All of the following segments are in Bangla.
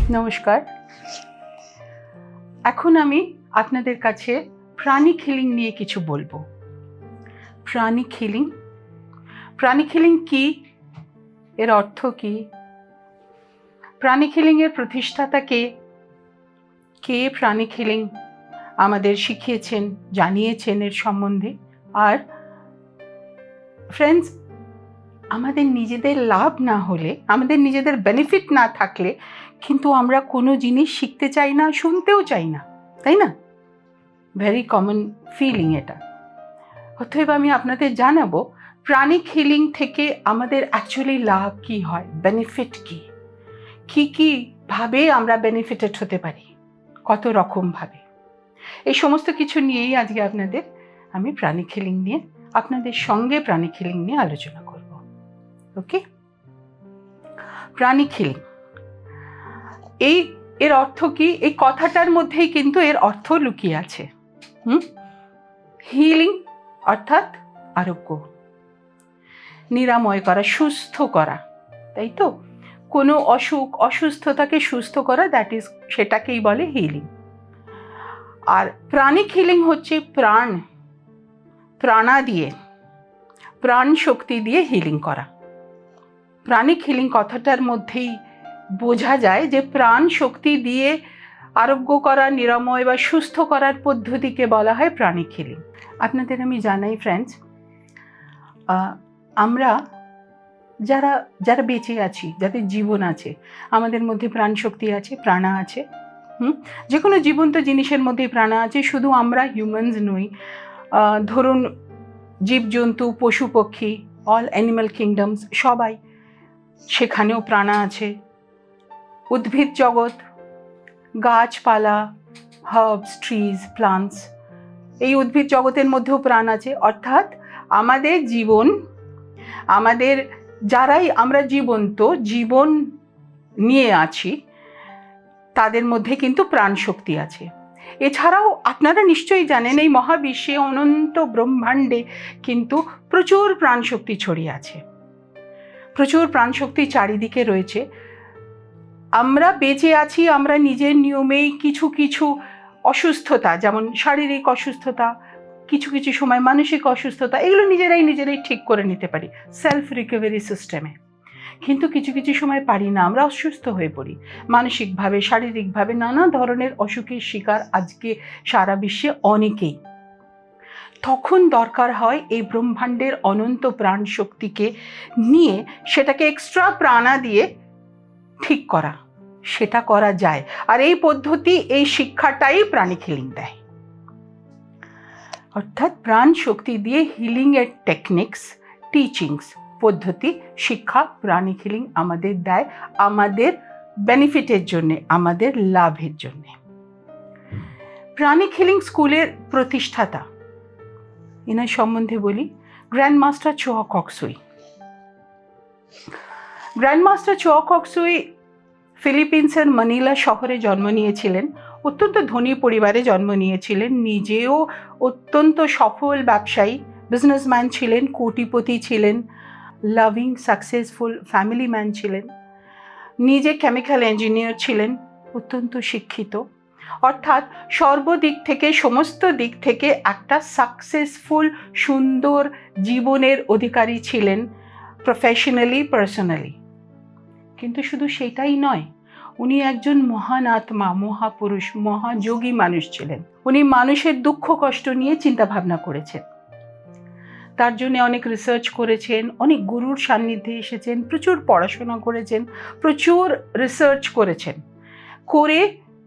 নমস্কার। এখন আমি আপনাদের কাছে প্রাণিক হিলিং নিয়ে কিছু বলবো। প্রাণিক হিলিং কি, এর অর্থ কি, প্রাণিক হিলিংয়ের প্রতিষ্ঠাতা কে, কে প্রাণিক হিলিং আমাদের শিখিয়েছেন, জানিয়েছেন এর সম্বন্ধে। আর ফ্রেন্ডস, আমাদের নিজেদের লাভ না হলে, আমাদের নিজেদের বেনিফিট না থাকলে কিন্তু আমরা কোনো জিনিস শিখতে চাই না, শুনতেও চাই না, তাই না? ভেরি কমন ফিলিং এটা। অতএব আমি আপনাদের জানাবো প্রাণিক হিলিং থেকে আমাদের অ্যাকচুয়ালি লাভ কি হয়, বেনিফিট কি ভাবে আমরা বেনিফিটেড হতে পারি, কত রকম ভাবে। এই সমস্ত কিছু নিয়েই আজকে আমি প্রাণিক হিলিং নিয়ে আপনাদের সঙ্গে প্রাণিক হিলিং নিয়ে আলোচনা করব। ওকে, প্রাণিক হিলিং এর অর্থ কি? এই কথাটার মধ্যেই কিন্তু এর অর্থ লুকিয়ে আছে। হিলিং অর্থাৎ আরোগ্য, নিরাময় করা, সুস্থ করা, তাই তো? কোনো অসুস্থতাকে সুস্থ করা, সেটাকেই বলে হিলিং। আর প্রাণিক হিলিং হচ্ছে প্রাণা দিয়ে, প্রাণ শক্তি দিয়ে হিলিং করা। প্রাণিক হিলিং কথাটার মধ্যেই বোঝা যায় যে প্রাণ শক্তি দিয়ে আরোগ্য করা, নিরাময় বা সুস্থ করার পদ্ধতিকে বলা হয় প্রাণিক হিলিং। আপনাদের আমি জানাই ফ্রেন্ডস, আমরা যারা বেঁচে আছি, যাদের জীবন আছে, আমাদের মধ্যে প্রাণ শক্তি আছে, প্রাণা আছে। যে কোনো জীবন্ত জিনিসের মধ্যে প্রাণা আছে। শুধু আমরা হিউম্যানস নই, ধরুন জীবজন্তু, পশু পক্ষী, অল অ্যানিম্যাল কিংডমস, সবাই, সেখানেও প্রাণা আছে। উদ্ভিদ জগৎ, গাছপালা, হার্বস, ট্রিজ, প্লান্টস, এই উদ্ভিদ জগতের মধ্যেও প্রাণ আছে। অর্থাৎ আমাদের জীবন, যারাই আমরা জীবন নিয়ে আছি, তাদের মধ্যে কিন্তু প্রাণ শক্তি আছে। এছাড়াও আপনারা নিশ্চয়ই জানেন, এই মহাবিশ্বে, অনন্ত ব্রহ্মাণ্ডে কিন্তু প্রচুর প্রাণ শক্তি ছড়িয়ে আছে, প্রচুর প্রাণ শক্তি চারিদিকে রয়েছে। আমরা বেঁচে আছি, আমরা নিজের নিয়মেই কিছু অসুস্থতা, যেমন শারীরিক অসুস্থতা, কিছু সময় মানসিক অসুস্থতা, এগুলো নিজেরাই ঠিক করে নিতে পারি সেলফ রিকভারি সিস্টেমে। কিন্তু কিছু সময় পারি না, আমরা অসুস্থ হয়ে পড়ি মানসিকভাবে, শারীরিকভাবে, নানা ধরনের অসুখের শিকার আজকে সারা বিশ্বে অনেকেই। তখন দরকার হয় এই ব্রহ্মাণ্ডের অনন্ত প্রাণ শক্তিকে নিয়ে সেটাকে এক্সট্রা প্রাণা দিয়ে ঠিক করা। সেটা করা যায়, আর এই পদ্ধতি, এই শিক্ষাটাই প্রাণিক হিলিং দেয়। অর্থাৎ প্রাণ শক্তি দিয়ে হিলিং এর টেকনিক্স, টিচিংস, পদ্ধতি, শিক্ষা প্রাণিক হিলিং আমাদের দেয়, আমাদের বেনিফিটের জন্যে, আমাদের লাভের জন্যে। প্রাণিক হিলিং স্কুলের প্রতিষ্ঠাতা, এনার সম্বন্ধে বলি, গ্র্যান্ডমাস্টার চোয়া কক্সুই। গ্র্যান্ডমাস্টার চোয়া কক্সুই ফিলিপিন্সের মনিলা শহরে জন্ম নিয়েছিলেন। অত্যন্ত ধনী পরিবারে জন্ম নিয়েছিলেন। নিজেও অত্যন্ত সফল ব্যবসায়ী, বিজনেসম্যান ছিলেন, কোটিপতি ছিলেন, লাভিং, সাকসেসফুল ফ্যামিলি ম্যান ছিলেন। নিজে কেমিক্যাল ইঞ্জিনিয়ার ছিলেন, অত্যন্ত শিক্ষিত। অর্থাৎ সর্বদিক থেকে, সমস্ত দিক থেকে একটা সাকসেসফুল, সুন্দর জীবনের অধিকারী ছিলেন, প্রফেশনালি, পার্সোনালি। কিন্তু শুধু সেটাই নয়, উনি একজন মহান আত্মা, মহাপুরুষ, মহাযোগী মানুষ ছিলেন। উনি মানুষের দুঃখ কষ্ট নিয়ে চিন্তা ভাবনা করেছেন, তার জন্য অনেক রিসার্চ করেছেন, অনেক গুরুর সান্নিধ্যে এসেছেন, প্রচুর পড়াশোনা করেছেন, প্রচুর রিসার্চ করেছেন, করে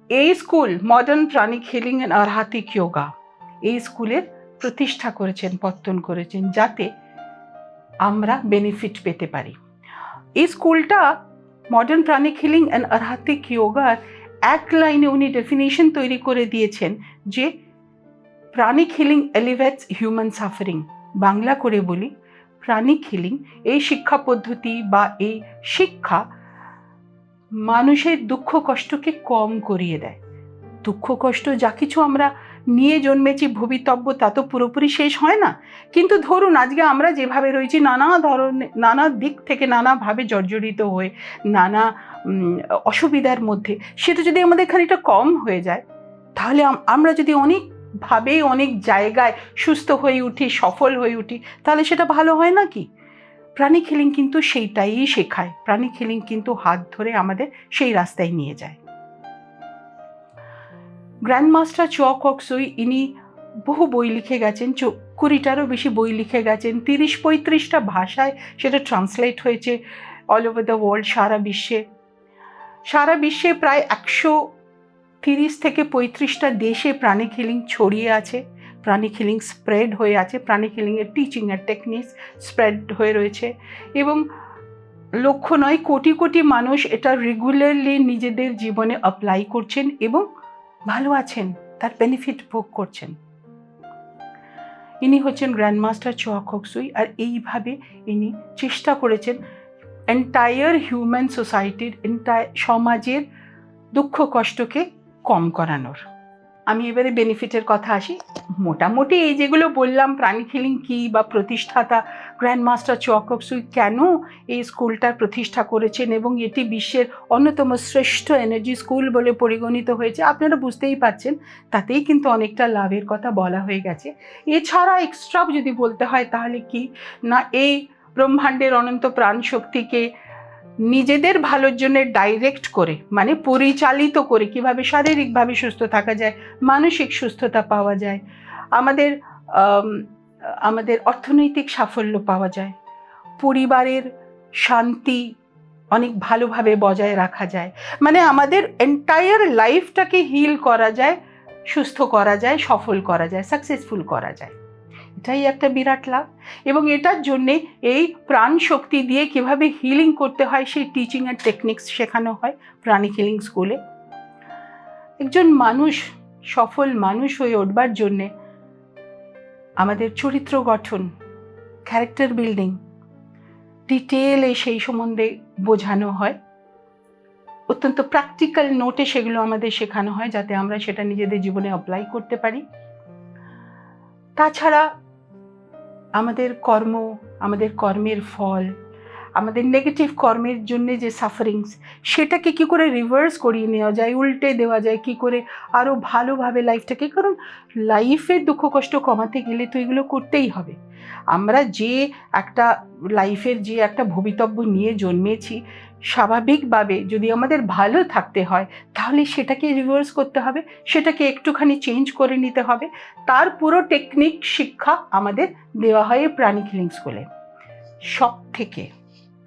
এই স্কুল, মডার্ন প্রাণিক হিলিং অ্যান্ড আধ্যাত্মিক যোগা, এই স্কুলের প্রতিষ্ঠা করেছেন, পত্তন করেছেন, যাতে আমরা বেনিফিট পেতে পারি। এই স্কুলটা, মডার্ন প্রাণিক হিলিং অ্যান্ড আধ্যাত্মিক যোগার এক লাইনে উনি ডেফিনেশন তৈরি করে দিয়েছেন যে প্রাণিক হিলিং এলিভেটস হিউম্যান সাফারিং। বাংলা করে বলি, প্রাণিক হিলিং, এই শিক্ষা পদ্ধতি বা এই শিক্ষা মানুষের দুঃখ কষ্টকে কম করিয়ে দেয়। দুঃখ কষ্ট যা কিছু আমরা নিয়ে জন্মেছি ভবিতব্য তা তো পুরোপুরি শেষ হয় না। কিন্তু ধরুন আজকে আমরা যেভাবে রয়েছি নানা ধরনের, নানা দিক থেকে নানাভাবে জর্জরিত হয়ে, নানা অসুবিধার মধ্যে, সেটা যদি আমাদের খানিকটা কম হয়ে যায়, তাহলে আমরা যদি অনেকভাবে অনেক জায়গায় সুস্থ হয়ে উঠি, সফল হয়ে উঠি, তাহলে সেটা ভালো হয় না কি? প্রাণিক হিলিং কিন্তু সেইটাই শেখায়। প্রাণিক হিলিং কিন্তু হাত ধরে আমাদের সেই রাস্তায় নিয়ে যায়। গ্র্যান্ডমাস্টার চ কক সুই ইনি বহু বই লিখে গেছেন, 20টারও বেশি বই লিখে গেছেন, 30-35টা ভাষায় সেটা ট্রান্সলেট হয়েছে অল ওভার দ্য ওয়ার্ল্ড, সারা বিশ্বে প্রায় 130 থেকে 35টা দেশে প্রাণিক হিলিং ছড়িয়ে আছে, প্রাণিক হিলিং স্প্রেড হয়ে আছে, প্রাণিক হিলিংয়ের টিচিংয়ের টেকনিক্স স্প্রেড হয়ে রয়েছে, এবং লক্ষ নয় কোটি কোটি মানুষ এটা রেগুলারলি নিজেদের জীবনে অ্যাপ্লাই করছেন এবং ভালো আছেন, তার বেনিফিট ভোগ করছেন। ইনি হচ্ছেন গ্র্যান্ডমাস্টার চ কক সুই, আর এইভাবে ইনি চেষ্টা করেছেন এন্টায়ার হিউম্যান সোসাইটির, সমাজের দুঃখ কষ্টকে কম করানোর। আমি এবারে বেনিফিটের কথা আসি। মোটামুটি এই যেগুলো বললাম, প্রাণিক হিলিং কী বা প্রতিষ্ঠাতা গ্র্যান্ডমাস্টার চ কক সুই কেন এই স্কুলটার প্রতিষ্ঠা করেছেন এবং এটি বিশ্বের অন্যতম শ্রেষ্ঠ এনার্জি স্কুল বলে পরিগণিত হয়েছে, আপনারা বুঝতেই পারছেন। তাতেই কিন্তু অনেকটা লাভের কথা বলা হয়ে গেছে। এছাড়া এক্সট্রা যদি বলতে হয় তাহলে কি না, এই ব্রহ্মাণ্ডের অনন্ত প্রাণ শক্তিকে নিজেদের ভালোর জন্য ডাইরেক্ট করে, মানে পরিচালিত করে কিভাবে শারীরিকভাবে সুস্থ থাকা যায়, মানসিক সুস্থতা পাওয়া যায়, আমাদের অর্থনৈতিক সাফল্য পাওয়া যায়, পরিবারের শান্তি অনেক ভালোভাবে বজায় রাখা যায়, মানে আমাদের এন্টায়ার লাইফটাকে হিল করা যায়, সুস্থ করা যায়, সফল করা যায়, সাকসেসফুল করা যায়। এটাই একটা বিরাট লাভ। এবং এটার জন্যে এই প্রাণ শক্তি দিয়ে কিভাবে হিলিং করতে হয় সেই টিচিং আর টেকনিক্স শেখানো হয় প্রাণিক হিলিং স্কুলে। একজন মানুষ সফল মানুষ হয়ে উঠবার জন্যে আমাদের চরিত্র গঠন, ক্যারেক্টার বিল্ডিং ডিটেলে সেই সম্বন্ধে বোঝানো হয়, অত্যন্ত প্র্যাকটিক্যাল নোটে সেগুলো আমাদের শেখানো হয় যাতে আমরা সেটা নিজেদের জীবনে অ্যাপ্লাই করতে পারি। তাছাড়া আমাদের কর্ম, আমাদের কর্মের ফল, আমাদের নেগেটিভ কর্মের জন্য যে সাফারিংস, সেটাকে কি করে রিভার্স করিয়ে নেওয়া যায়, উল্টে দেওয়া যায় কি করে আরও ভালোভাবে লাইফটাকে, কারণ লাইফের দুঃখ কষ্ট কমাতে গেলে তো এগুলো করতেই হবে। আমরা যে একটা লাইফের যে একটা ভবিতব্য নিয়ে জন্মেছি, স্বাভাবিকভাবে যদি আমাদের ভালো থাকতে হয় তাহলে সেটাকে রিভার্স করতে হবে, সেটাকে একটুখানি চেঞ্জ করে নিতে হবে। তার পুরো টেকনিক শিক্ষা আমাদের দেওয়া হয় প্রাণিক হিলিং স্কুলে। সব থেকে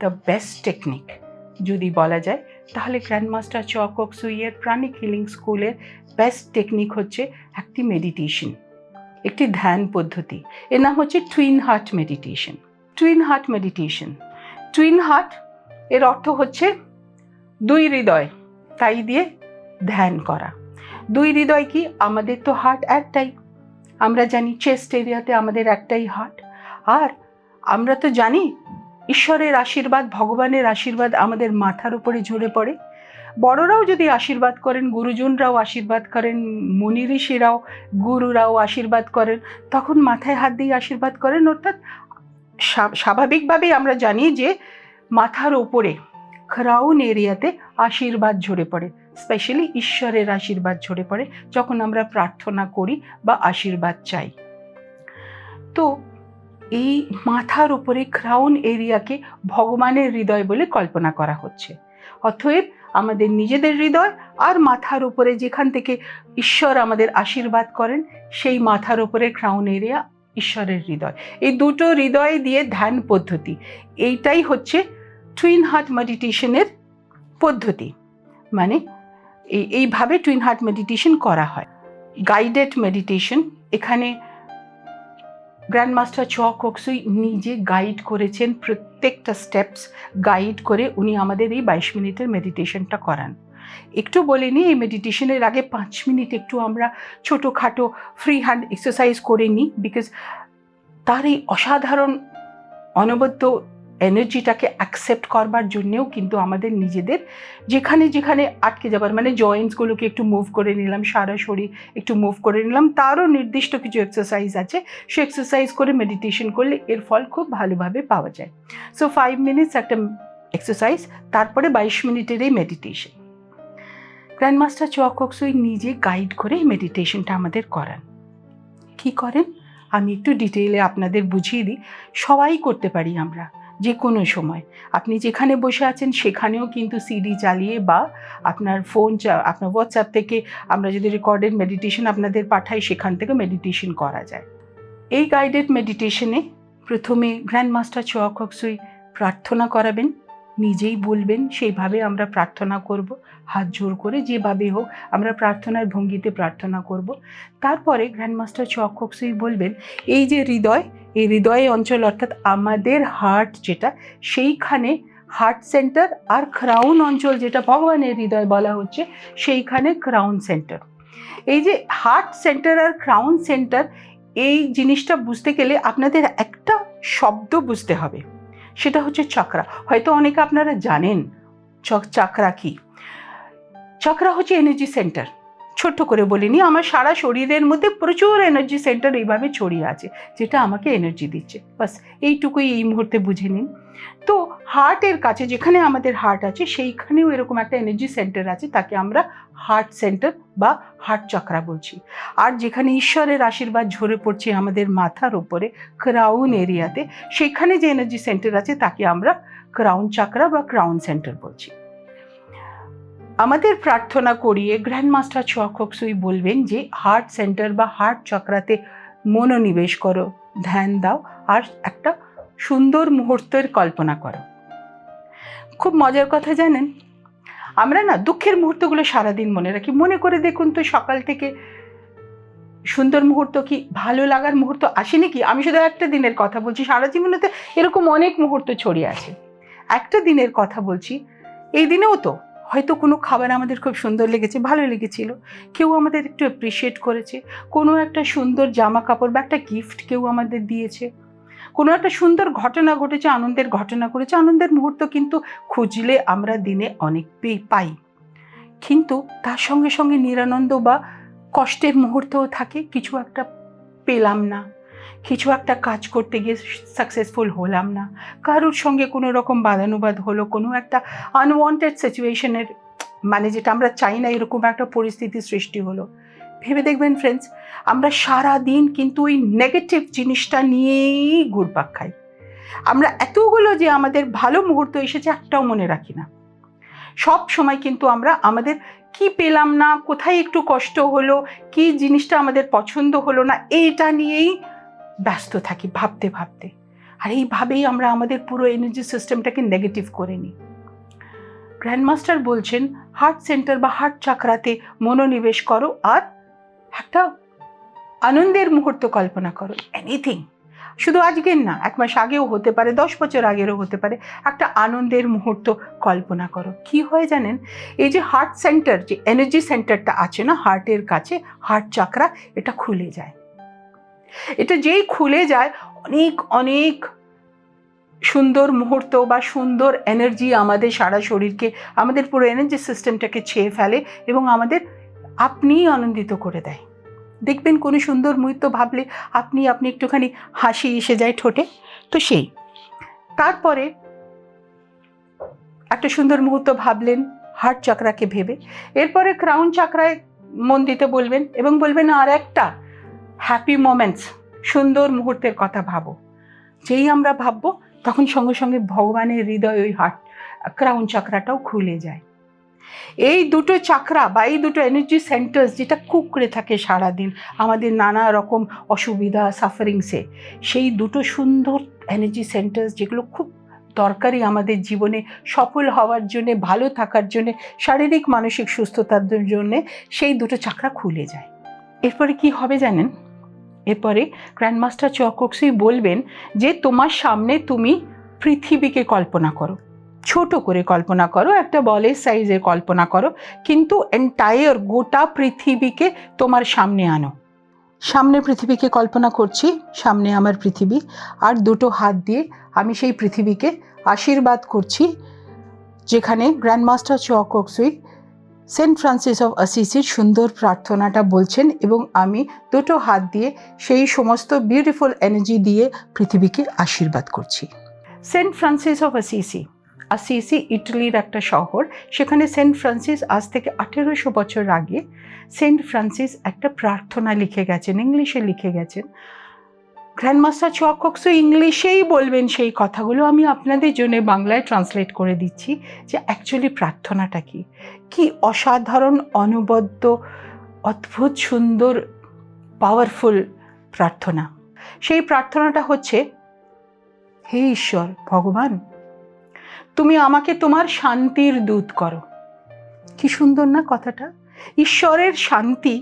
দ্য বেস্ট টেকনিক যদি বলা যায় তাহলে গ্র্যান্ডমাস্টার চ কক সুইয়ের প্রাণিক হিলিং স্কুলের বেস্ট টেকনিক হচ্ছে একটি মেডিটেশন, একটি ধ্যান পদ্ধতি। এর নাম হচ্ছে twin heart meditation. Twin heart এর অর্থ হচ্ছে দুই হৃদয়, তাই দিয়ে ধ্যান করা। দুই হৃদয় কি, আমাদের তো হার্ট একটাই, আমরা জানি চেস্ট এরিয়াতে আমাদের একটাই হার্ট, আর আমরা তো জানি ঈশ্বরের আশীর্বাদ, ভগবানের আশীর্বাদ আমাদের মাথার উপরে ঝরে পড়ে। বড়রাও যদি আশীর্বাদ করেন, গুরুজনরাও আশীর্বাদ করেন, মুনি ঋষিরাও, গুরুরাও আশীর্বাদ করেন, তখন মাথায় হাত দিয়ে আশীর্বাদ করেন। অর্থাৎ স্বাভাবিকভাবেই আমরা জানি যে মাথার ওপরে ক্রাউন এরিয়াতে আশীর্বাদ ঝরে পড়ে, স্পেশালি ঈশ্বরের আশীর্বাদ ঝরে পড়ে যখন আমরা প্রার্থনা করি বা আশীর্বাদ চাই। তো এই মাথার উপরে ক্রাউন এরিয়াকে ভগবানের হৃদয় বলে কল্পনা করা হচ্ছে। অতএব আমাদের নিজেদের হৃদয় আর মাথার উপরে যেখান থেকে ঈশ্বর আমাদের আশীর্বাদ করেন, সেই মাথার উপরে ক্রাউন এরিয়া ঈশ্বরের হৃদয়। এই দুটো হৃদয় দিয়ে ধ্যান পদ্ধতি, এইটাই হচ্ছে টুইন হার্ট মেডিটেশনের পদ্ধতি। মানে এইভাবে টুইন হার্ট মেডিটেশন করা হয়, গাইডেড মেডিটেশন। এখানে গ্র্যান্ডমাস্টার চ কক সুই নিজে গাইড করেছেন, প্রত্যেকটা স্টেপস গাইড করে উনি আমাদের এই 22 মিনিটের মেডিটেশনটা করান। একটু বলে নিই, এই মেডিটেশনের আগে 5 মিনিট একটু আমরা ছোটোখাটো ফ্রি হ্যান্ড এক্সারসাইজ করে নিই, বিকজ তার এই অসাধারণ অনবদ্য এনার্জিটাকে অ্যাকসেপ্ট করবার জন্যেও কিন্তু আমাদের নিজেদের যেখানে যেখানে আটকে যাবার মানে জয়েন্টসগুলোকে একটু মুভ করে নিলাম, সারা শরীর একটু মুভ করে নিলাম, তারও নির্দিষ্ট কিছু এক্সারসাইজ আছে, সে এক্সারসাইজ করে মেডিটেশন করলে এর ফল খুব ভালোভাবে পাওয়া যায়। সো 5 মিনিটস একটা এক্সারসাইজ, তারপরে 22 মিনিটের এই মেডিটেশন। গ্র্যান্ডমাস্টার চোয়া কক সুই নিজে গাইড করে মেডিটেশনটা আমাদের করান। কি করেন আমি একটু ডিটেইলে আপনাদের বুঝিয়ে দিই। সবাই করতে পারি আমরা, যে কোনো সময় আপনি যেখানে বসে আছেন সেখানেও কিন্তু সিডি চালিয়ে বা আপনার আপনার হোয়াটসঅ্যাপ থেকে আমরা যদি রেকর্ডেড মেডিটেশন আপনাদের পাঠাই সেখান থেকে মেডিটেশন করা যায়। এই গাইডেড মেডিটেশনে প্রথমে গ্র্যান্ডমাস্টার চোয়া কক সুই প্রার্থনা করাবেন, নিজেই বলবেন, সেইভাবে আমরা প্রার্থনা করব, হাত জোর করে যেভাবে হোক আমরা প্রার্থনার ভঙ্গিতে প্রার্থনা করব। তারপরে গ্র্যান্ডমাস্টার চোয়া কক সুই বলবেন এই যে হৃদয়, এই হৃদয় অঞ্চল অর্থাৎ আমাদের হার্ট যেটা, সেইখানে হার্ট সেন্টার আর ক্রাউন অঞ্চল যেটা ভগবানের হৃদয় বলা হচ্ছে, সেইখানে ক্রাউন সেন্টার। এই যে হার্ট সেন্টার আর ক্রাউন সেন্টার, এই জিনিসটা বুঝতে গেলে আপনাদের একটা শব্দ বুঝতে হবে, সেটা হচ্ছে চক্রা। হয়তো অনেকে আপনারা জানেন চক্রা কি। চক্রা হচ্ছে এনার্জি সেন্টার। ছোট্ট করে বলিনি, আমার সারা শরীরের মধ্যে প্রচুর এনার্জি সেন্টার এইভাবে ছড়িয়ে আছে, যেটা আমাকে এনার্জি দিচ্ছে। বাস এইটুকুই এই মুহূর্তে বুঝে নিন। তো হার্টের কাছে যেখানে আমাদের হার্ট আছে সেইখানেও এরকম একটা এনার্জি সেন্টার আছে, তাকে আমরা হার্ট সেন্টার বা হার্ট চক্রা বলছি। আর যেখানে ঈশ্বরের আশীর্বাদ ঝরে পড়ছে আমাদের মাথার উপরে ক্রাউন এরিয়াতে, সেখানে যে এনার্জি সেন্টার আছে তাকে আমরা ক্রাউন চক্রা বা ক্রাউন সেন্টার বলছি। আমাদের প্রার্থনা করিয়ে গ্র্যান্ডমাস্টার চোয়া কক সুই বলবেন যে হার্ট সেন্টার বা হার্ট চক্রাতে মনোনিবেশ করো, ধ্যান দাও আর একটা সুন্দর মুহূর্তের কল্পনা করো। খুব মজার কথা জানেন, আমরা না দুঃখের মুহূর্তগুলো সারাদিন মনে রাখি। মনে করে দেখুন তো সকাল থেকে সুন্দর মুহূর্ত কি ভালো লাগার মুহূর্ত আসেনি কি? আমি শুধু একটা দিনের কথা বলছি, সারা জীবনেতে এরকম অনেক মুহূর্ত ছড়িয়ে আছে। একটা দিনের কথা বলছি, এই দিনেও তো হয়তো কোনো খাবার আমাদের খুব সুন্দর লেগেছে, ভালো লেগেছিল, কেউ আমাদের একটু অ্যাপ্রিসিয়েট করেছে, কোনো একটা সুন্দর জামা কাপড় বা একটা গিফট কেউ আমাদের দিয়েছে, কোনো একটা সুন্দর ঘটনা ঘটেছে, আনন্দের ঘটনা করেছে। আনন্দের মুহূর্ত কিন্তু খুঁজলে আমরা দিনে অনেক পাই, কিন্তু তার সঙ্গে সঙ্গে নিরানন্দ বা কষ্টের মুহূর্তও থাকে। কিছু একটা পেলাম না, কিছু একটা কাজ করতে গিয়ে সাকসেসফুল হলাম না, কারোর সঙ্গে কোনো রকম বাদানুবাদ হলো, কোনো একটা আনওয়ান্টেড সিচুয়েশনের মানে যেটা আমরা চাই না এরকম একটা পরিস্থিতি সৃষ্টি হলো। ভেবে দেখবেন ফ্রেন্ডস, আমরা সারা দিন কিন্তু ওই নেগেটিভ জিনিসটা নিয়েই ঘুরপাক খাই। আমরা এতগুলো যে আমাদের ভালো মুহূর্ত এসেছে একটাও মনে রাখি না। সব সময় কিন্তু আমরা আমাদের কি পেলাম না, কোথায় একটু কষ্ট হলো, কি জিনিসটা আমাদের পছন্দ হলো না, এইটা নিয়েই ব্যস্ত থাকি ভাবতে ভাবতে। আর এইভাবেই আমরা আমাদের পুরো এনার্জি সিস্টেমটাকে নেগেটিভ করে নিই। গ্র্যান্ডমাস্টার বলছেন হার্ট সেন্টার বা হার্ট চক্রাতে মনোনিবেশ করো আর একটা আনন্দের মুহূর্ত কল্পনা করো। এনিথিং, শুধু আজকের না, 1 মাস আগেও হতে পারে, 10 বছর আগেরও হতে পারে, একটা আনন্দের মুহূর্ত কল্পনা করো। কি হয় জানেন, এই যে হার্ট সেন্টার, যে এনার্জি সেন্টারটা আছে না হার্টের কাছে, হার্ট চক্রা, এটা খুলে যায়। এটা যেই খুলে যায় অনেক অনেক সুন্দর মুহূর্ত বা সুন্দর এনার্জি আমাদের সারা শরীরকে, আমাদের পুরো এনার্জি সিস্টেমটাকে ছেয়ে ফেলে এবং আমাদের আপনিই আনন্দিত করে দেয়। দেখবেন কোনো সুন্দর মুহূর্ত ভাবলে আপনি একটুখানি হাসি এসে যায় ঠোঁটে। তো সেই তারপরে একটা সুন্দর মুহূর্ত ভাবলেন হার্ট চক্রাকে ভেবে, এরপরে ক্রাউন চক্রায় মন দিতে বলবেন এবং বলবেন আর একটা হ্যাপি মোমেন্টস, সুন্দর মুহূর্তের কথা ভাবো। যেই আমরা ভাববো তখন সঙ্গে সঙ্গে ভগবানের হৃদয় ওই হার্ট ক্রাউন চক্রাটাও খুলে যায়। এই দুটো চক্রা বা এই দুটো এনার্জি সেন্টার্স যেটা কুকড়ে থাকে সারাদিন আমাদের নানা রকম অসুবিধা সাফারিংসে, সেই দুটো সুন্দর এনার্জি সেন্টার্স যেগুলো খুব দরকারি আমাদের জীবনে সফল হওয়ার জন্যে, ভালো থাকার জন্যে, শারীরিক মানসিক সুস্থতার জন্যে, সেই দুটো চক্রা খুলে যায়। এরপরে কি হবে জানেন, এরপরে গ্র্যান্ডমাস্টার চোয়া কক সুই বলবেন যে তোমার সামনে তুমি পৃথিবীকে কল্পনা করো, ছোট করে কল্পনা করো, একটা বলের সাইজের কল্পনা করো, কিন্তু এন্টায়ার গোটা পৃথিবীকে তোমার সামনে আনো। সামনে পৃথিবীকে কল্পনা করছি, সামনে আমার পৃথিবী, আর দুটো হাত দিয়ে আমি সেই পৃথিবীকে আশীর্বাদ করছি, যেখানে গ্র্যান্ডমাস্টার চোয়া কক সুই সেন্ট ফ্রান্সিস অফ অ্যাসিসির সুন্দর প্রার্থনাটা বলছেন, এবং আমি দুটো হাত দিয়ে সেই সমস্ত বিউটিফুল এনার্জি দিয়ে পৃথিবীকে আশীর্বাদ করছি। সেন্ট ফ্রান্সিস অফ অ্যাসিসি ইটালির একটা শহর। সেখানে সেন্ট ফ্রান্সিস আজ থেকে 1800 বছর আগে সেন্ট ফ্রান্সিস একটা প্রার্থনা লিখে গেছেন, ইংলিশে লিখে গেছেন। গ্র্যান্ডমাস্টার চোয়া কক সুই ইংলিশেই বলবেন সেই কথাগুলো, আমি আপনাদের জন্য বাংলায় ট্রান্সলেট করে দিচ্ছি যে অ্যাকচুয়ালি প্রার্থনাটা কি। কি অসাধারণ, অনবদ্য, অদ্ভুত সুন্দর, পাওয়ারফুল প্রার্থনা। সেই প্রার্থনাটা হচ্ছে, হে ঈশ্বর ভগবান, তুমি আমাকে তোমার শান্তির দূত করো। কি সুন্দর না কথাটা! ঈশ্বরের শান্তি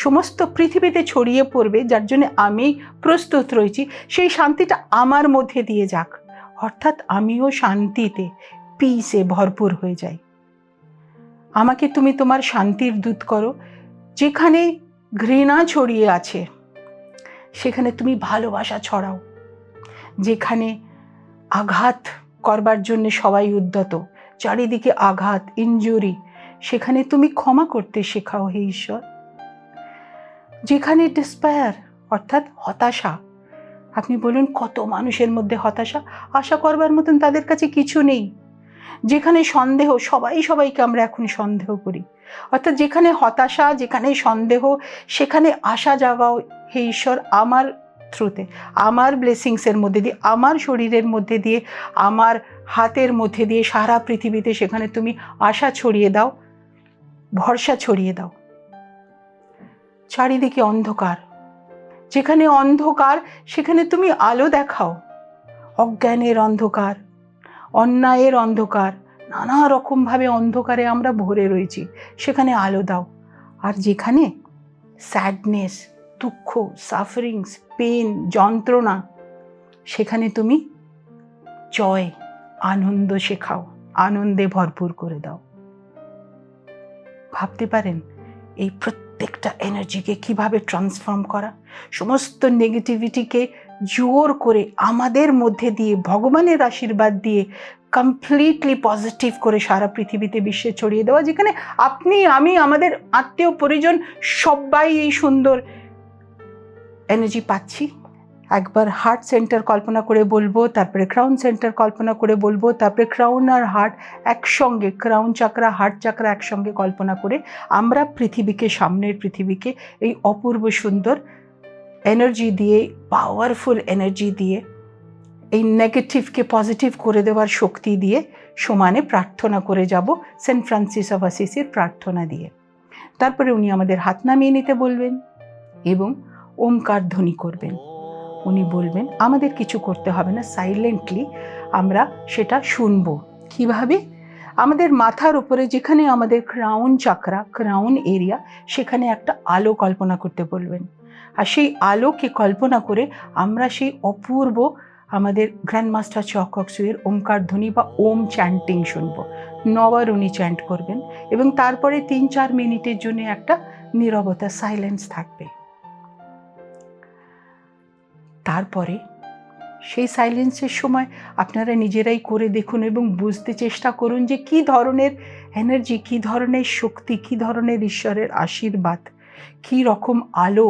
সমস্ত পৃথিবীতে ছড়িয়ে পড়বে, যার জন্য আমি প্রস্তুত রয়েছি। সেই শান্তিটা আমার মধ্যে দিয়ে যাক, অর্থাৎ আমিও শান্তিতে, পিসে ভরপুর হয়ে যাই। আমাকে তুমি তোমার শান্তির দূত করো। যেখানে ঘৃণা ছড়িয়ে আছে সেখানে তুমি ভালোবাসা ছড়াও। যেখানে আঘাত করবার জন্য সবাই উদ্যত, চারিদিকে আঘাত, ইনজুরি, সেখানে তুমি ক্ষমা করতে শেখাও হে ঈশ্বর। যেখানে ডিসপায়ার অর্থাৎ হতাশা, আপনি বলুন কত মানুষের মধ্যে হতাশা, আশা করবার মতন তাদের কাছে কিছু নেই। যেখানে সন্দেহ, সবাইকে আমরা এখন সন্দেহ করি, অর্থাৎ যেখানে হতাশা, যেখানে সন্দেহ, সেখানে আশা জাগাও হে ঈশ্বর। আমার থ্রুতে, আমার ব্লেসিংসের মধ্যে দিয়ে, আমার শরীরের মধ্যে দিয়ে, আমার হাতের মধ্যে দিয়ে সারা পৃথিবীতে সেখানে তুমি আশা ছড়িয়ে দাও, ভরসা ছড়িয়ে দাও। চারিদিকে অন্ধকার, যেখানে অন্ধকার সেখানে তুমি আলো দেখাও। অজ্ঞানের অন্ধকার, অন্যায়ের অন্ধকার, নানা রকমভাবে অন্ধকারে আমরা ভরে রয়েছি, সেখানে আলো দাও। আর যেখানে স্যাডনেস, দুঃখ, সাফারিংস, পেন, যন্ত্রণা, সেখানে তুমি জয়, আনন্দ শেখাও, আনন্দে ভরপুর করে দাও। ভাবতে পারেন এই প্রত্যেকটা এনার্জিকে কিভাবে ট্রান্সফর্ম করা, সমস্ত নেগেটিভিটিকে জোর করে আমাদের মধ্যে দিয়ে ভগবানের আশীর্বাদ দিয়ে কমপ্লিটলি পজিটিভ করে সারা পৃথিবীতে বিশ্বে ছড়িয়ে দেওয়া, যেখানে আপনি, আমি, আমাদের আত্মীয় পরিজন সবাই এই সুন্দর এনার্জি পাচ্ছি। একবার হার্ট সেন্টার কল্পনা করে বলবো, তারপরে ক্রাউন সেন্টার কল্পনা করে বলবো, তারপরে ক্রাউন আর হার্ট একসঙ্গে, ক্রাউন চাকরা, হার্ট চাকরা একসঙ্গে কল্পনা করে আমরা পৃথিবীকে, সামনের পৃথিবীকে এই অপূর্ব সুন্দর এনার্জি দিয়ে, পাওয়ারফুল এনার্জি দিয়ে, এই নেগেটিভকে পজিটিভ করে দেওয়ার শক্তি দিয়ে সমানে প্রার্থনা করে যাব সেন্ট ফ্রান্সিস অফ অ্যাসিসির প্রার্থনা দিয়ে। তারপরে উনি আমাদের হাত নামিয়ে নিতে বলবেন এবং ওমকার ধ্বনি করবেন। উনি বলবেন আমাদের কিছু করতে হবে না, সাইলেন্টলি আমরা সেটা শুনবো। কিভাবে? আমাদের মাথার উপরে যেখানে আমাদের ক্রাউন চাকরা, ক্রাউন এরিয়া, সেখানে একটা আলো কল্পনা করতে বলবেন। আর সেই আলোকে কল্পনা করে আমরা সেই অপূর্ব আমাদের গ্র্যান্ডমাস্টার চোয়া কক সুইয়ের ওমকার ধ্বনি বা ওম চ্যান্টিং শুনবো। 9 বার উনি চ্যান্ট করবেন এবং তারপরে 3-4 মিনিটের জন্য একটা নীরবতা, সাইলেন্স থাকবে। তারপরে সেই সাইলেন্সের সময় আপনারা নিজেরাই করে দেখুন এবং বুঝতে চেষ্টা করুন যে কী ধরনের এনার্জি, কী ধরনের শক্তি, কী ধরনের ঈশ্বরের আশীর্বাদ, কী রকম আলো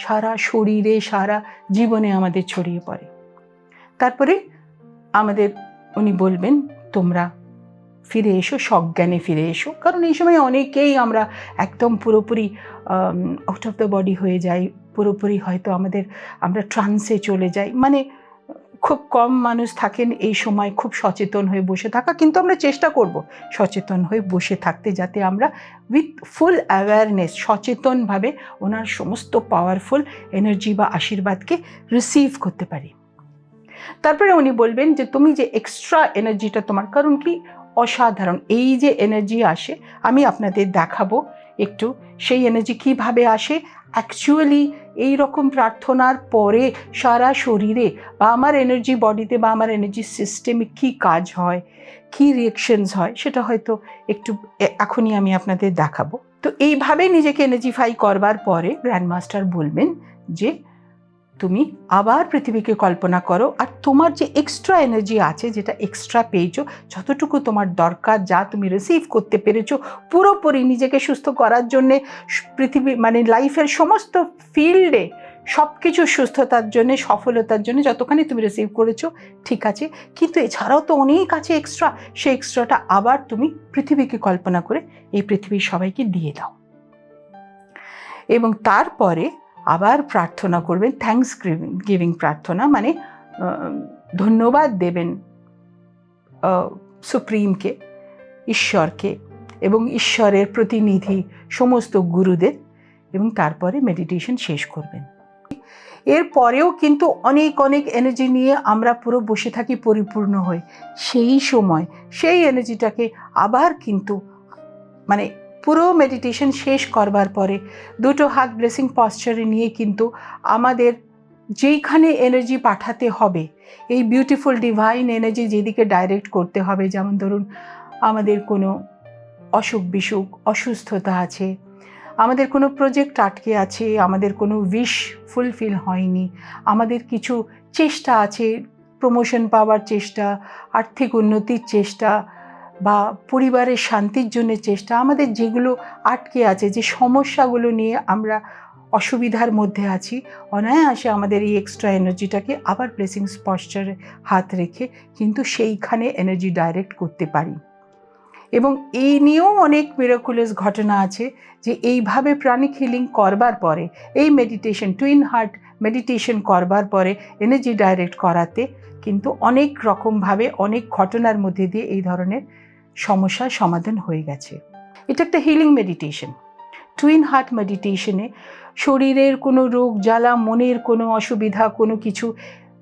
সারা শরীরে, সারা জীবনে আমাদের ছড়িয়ে পড়ে। তারপরে আমাদের উনি বলবেন তোমরা ফিরে এসো, সজ্ঞানে ফিরে এসো। কারণ এই সময় অনেকেই আমরা একদম পুরোপুরি আউট অফ দ্য বডি হয়ে যাই, পুরোপুরি হয়তো আমরা ট্রান্সে চলে যাই। মানে খুব কম মানুষ থাকেন এই সময় খুব সচেতন হয়ে বসে থাকা, কিন্তু আমরা চেষ্টা করব সচেতন হয়ে বসে থাকতে, যাতে আমরা উইথ ফুল অ্যাওয়ারনেস, সচেতনভাবে ওনার সমস্ত পাওয়ারফুল এনার্জি বা আশীর্বাদকে রিসিভ করতে পারি। তারপরে উনি বলবেন যে তুমি যে এক্সট্রা এনার্জিটা তোমার, কারণ কি অসাধারণ এই যে এনার্জি আসে, আমি আপনাদের দেখাবো একটু সেই এনার্জি কিভাবে আসে অ্যাকচুয়ালি এই রকম প্রার্থনার পরে সারা শরীরে বা আমার এনার্জি বডিতে বা আমার এনার্জি সিস্টেমে কী কাজ হয়, কী রিয়াকশনস হয়, সেটা হয়তো একটু এখনই আমি আপনাদের দেখাবো। তো এইভাবে নিজেকে এনার্জিফাই করবার পরে গ্র্যান্ডমাস্টার বলবেন যে তুমি আবার পৃথিবীকে কল্পনা করো, আর তোমার যে এক্সট্রা এনার্জি আছে, যেটা এক্সট্রা পেয়েছো, যতটুকু তোমার দরকার, যা তুমি রিসিভ করতে পেরেছো পুরোপুরি নিজেকে সুস্থ করার জন্যে, পৃথিবী মানে লাইফের সমস্ত ফিল্ডে সব কিছু সুস্থতার জন্যে, সফলতার জন্য যতখানি তুমি রিসিভ করেছো ঠিক আছে, কিন্তু এছাড়াও তো অনেক আছে এক্সট্রা। সেই এক্সট্রাটা আবার তুমি পৃথিবীকে কল্পনা করে এই পৃথিবীর সবাইকে দিয়ে দাও। এবং তারপরে আবার প্রার্থনা করবেন, থ্যাঙ্কস গিভিং প্রার্থনা, মানে ধন্যবাদ দেবেন সুপ্রিমকে, ঈশ্বরকে এবং ঈশ্বরের প্রতিনিধি সমস্ত গুরুদের, এবং তারপরে মেডিটেশন শেষ করবেন। এরপরেও কিন্তু অনেক অনেক এনার্জি নিয়ে আমরা পুরো বসে থাকি পরিপূর্ণ হয়ে, সেই সময় সেই এনার্জিটাকে আবার কিন্তু মানে পুরো মেডিটেশন শেষ করবার পরে দুটো হাত ব্লেসিং পশ্চারে নিয়ে কিন্তু আমাদের যেইখানে এনার্জি পাঠাতে হবে, এই বিউটিফুল ডিভাইন এনার্জি যেদিকে ডাইরেক্ট করতে হবে, যেমন ধরুন আমাদের কোনো অসুখ বিসুখ, অসুস্থতা আছে, আমাদের কোনো প্রজেক্ট আটকে আছে, আমাদের কোনো উইশ ফুলফিল হয়নি, আমাদের কিছু চেষ্টা আছে, প্রমোশন পাওয়ার চেষ্টা, আর্থিক উন্নতির চেষ্টা বা পরিবারের শান্তির জন্য চেষ্টা, আমাদের যেগুলো আটকে আছে, যে সমস্যাগুলো নিয়ে আমরা অসুবিধার মধ্যে আছি, অনায়াসে আমাদের এই এক্সট্রা এনার্জিটাকে আবার ব্লেসিংস পশ্চারে হাত রেখে কিন্তু সেইখানে এনার্জি ডাইরেক্ট করতে পারি। এবং এই নিয়েও অনেক মিরাকুলাস ঘটনা আছে যে এইভাবে প্রাণিক হিলিং করবার পরে, এই মেডিটেশন টুইন হার্ট মেডিটেশন করবার পরে এনার্জি ডাইরেক্ট করাতে কিন্তু অনেক রকমভাবে অনেক ঘটনার মধ্যে দিয়ে এই ধরনের সমস্যার সমাধান হয়ে গেছে। এটা একটা হিলিং মেডিটেশন। টুইন হার্ট মেডিটেশনে শরীরের কোনো রোগ জ্বালা, মনের কোনো অসুবিধা, কোনো কিছু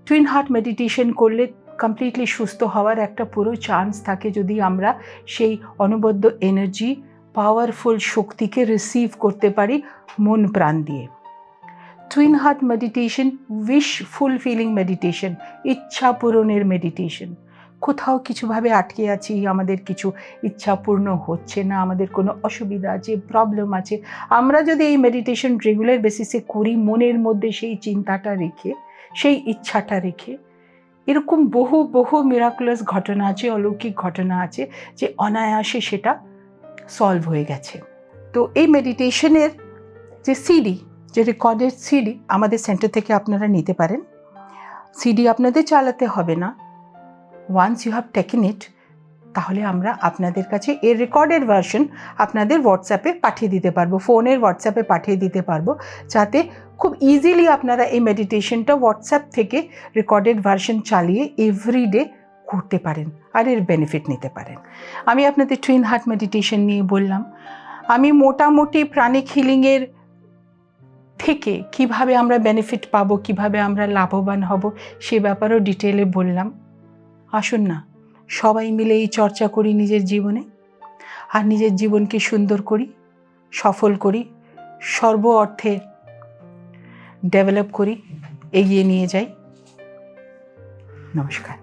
টুইন হার্ট মেডিটেশন করলে কমপ্লিটলি সুস্থ হওয়ার একটা পুরো চান্স থাকে, যদি আমরা সেই অনবদ্য এনার্জি, পাওয়ারফুল শক্তিকে রিসিভ করতে পারি মন প্রাণ দিয়ে। Twin heart meditation wish fulfilling meditation, ইচ্ছা পূরণের মেডিটেশন। কোথাও কিছুভাবে আটকে আছি, আমাদের কিছু ইচ্ছা পূর্ণ হচ্ছে না, আমাদের কোনো অসুবিধা আছে, প্রবলেম আছে, আমরা যদি এই মেডিটেশন রেগুলার বেসিসে করি, মনের মধ্যে সেই চিন্তাটা রেখে, সেই ইচ্ছাটা রেখে, এরকম বহু বহু মিরাকুলাস ঘটনা আছে, অলৌকিক ঘটনা আছে যে অনায়াসে সেটা সলভ হয়ে গেছে। তো এই মেডিটেশনের যে সিডি, যে রেকর্ডেড সিডি আমাদের সেন্টার থেকে আপনারা নিতে পারেন। সিডি আপনাদের চালাতে হবে না, once you have taken it, তাহলে আমরা আপনাদের কাছে এর রেকর্ডেড ভার্সন আপনাদের হোয়াটসঅ্যাপে পাঠিয়ে দিতে পারবো, ফোনের হোয়াটসঅ্যাপে পাঠিয়ে দিতে পারবো, যাতে খুব ইজিলি আপনারা এই মেডিটেশনটা হোয়াটসঅ্যাপ থেকে রেকর্ডেড ভার্সন চালিয়ে এভরিডে করতে পারেন আর এর বেনিফিট নিতে পারেন। আমি আপনাদের টুইন হার্ট মেডিটেশন নিয়ে বললাম। আমি মোটামুটি প্রাণিক হিলিংয়ের থেকে কিভাবে আমরা বেনিফিট পাবো, কিভাবে আমরা লাভবান হব, সে ব্যাপারেও ডিটেলে বললাম। আসুন না সবাই মিলে এই চর্চা করি নিজের জীবনে, আর নিজের জীবনকে সুন্দর করি, সফল করি, সর্ব অর্থে ডেভেলপ করি, এগিয়ে নিয়ে যাই। নমস্কার।